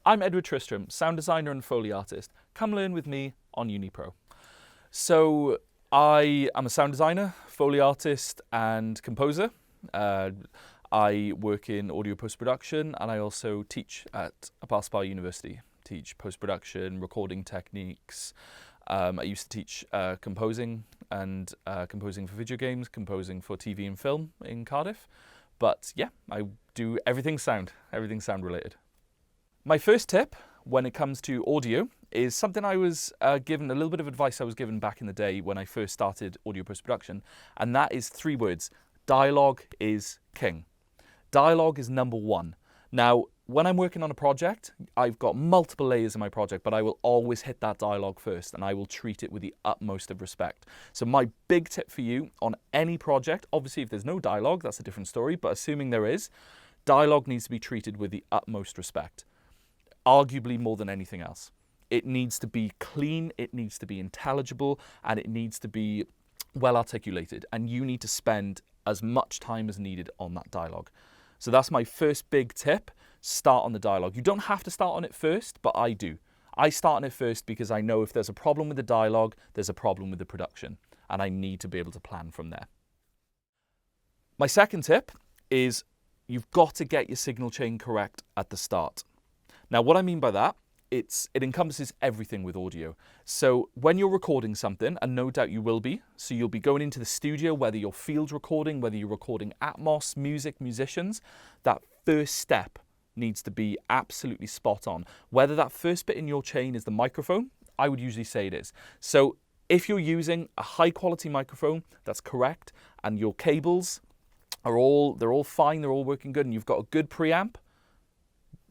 I'm Edward Tristram, sound designer and Foley artist. Come learn with me on UniPro. So I am a sound designer, Foley artist and composer. I work in audio post-production and I also teach at Bar Spa University. Teach post-production, recording techniques. I used to teach composing and composing for video games, composing for TV and film in Cardiff. But yeah, I do everything sound related. My first tip when it comes to audio is something I was given, a little bit of advice I was given back in the day when I first started audio post-production, and that is 3 words. Dialogue is king. Dialogue is number 1. Now, when I'm working on a project, I've got multiple layers in my project, but I will always hit that dialogue first and I will treat it with the utmost of respect. So my big tip for you on any project, obviously if there's no dialogue, that's a different story, but assuming there is, dialogue needs to be treated with the utmost respect. Arguably more than anything else. It needs to be clean, it needs to be intelligible, and it needs to be well articulated. And you need to spend as much time as needed on that dialogue. So that's my first big tip. Start on the dialogue. You don't have to start on it first, but I do. I start on it first because I know if there's a problem with the dialogue, there's a problem with the production, and I need to be able to plan from there. My second tip is you've got to get your signal chain correct at the start. Now, what I mean by that, it encompasses everything with audio. So when you're recording something, and no doubt you will be, so you'll be going into the studio, whether you're field recording, whether you're recording Atmos, music, musicians, that first step needs to be absolutely spot on. Whether that first bit in your chain is the microphone, I would usually say it is. So if you're using a high quality microphone that's correct, and your cables they're all fine, they're all working good, and you've got a good preamp,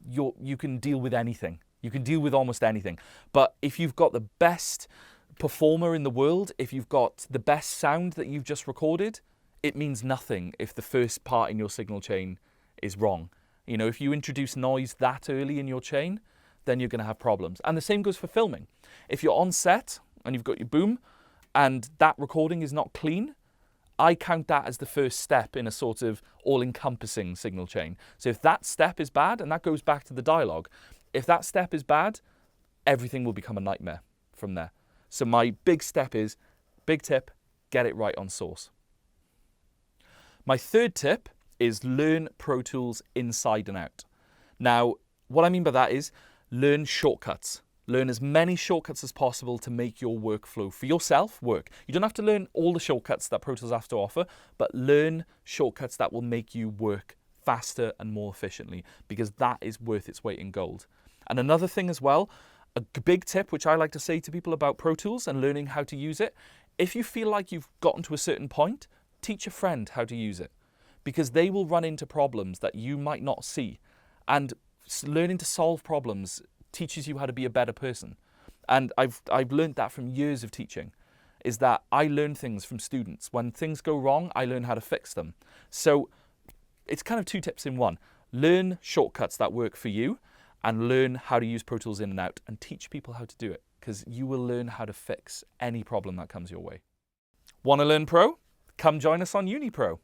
you can deal with anything. You can deal with almost anything. But if you've got the best performer in the world, if you've got the best sound that you've just recorded, it means nothing if the first part in your signal chain is wrong. You know, if you introduce noise that early in your chain, then you're going to have problems. And the same goes for filming. If you're on set and you've got your boom and that recording is not clean, I count that as the first step in a sort of all-encompassing signal chain. So if that step is bad, and that goes back to the dialogue, if that step is bad, everything will become a nightmare from there. So my big tip, get it right on source. My third tip is learn Pro Tools inside and out. Now, what I mean by that is learn shortcuts. Learn as many shortcuts as possible to make your workflow for yourself work. You don't have to learn all the shortcuts that Pro Tools has to offer, but learn shortcuts that will make you work faster and more efficiently, because that is worth its weight in gold. And another thing as well, a big tip which I like to say to people about Pro Tools and learning how to use it, if you feel like you've gotten to a certain point, teach a friend how to use it, because they will run into problems that you might not see. And learning to solve problems teaches you how to be a better person. And I've learned that from years of teaching, is that I learn things from students. When things go wrong, I learn how to fix them. So it's kind of 2 tips in one. Learn shortcuts that work for you and learn how to use Pro Tools in and out and teach people how to do it, because you will learn how to fix any problem that comes your way. Want to learn Pro? Come join us on UniPro.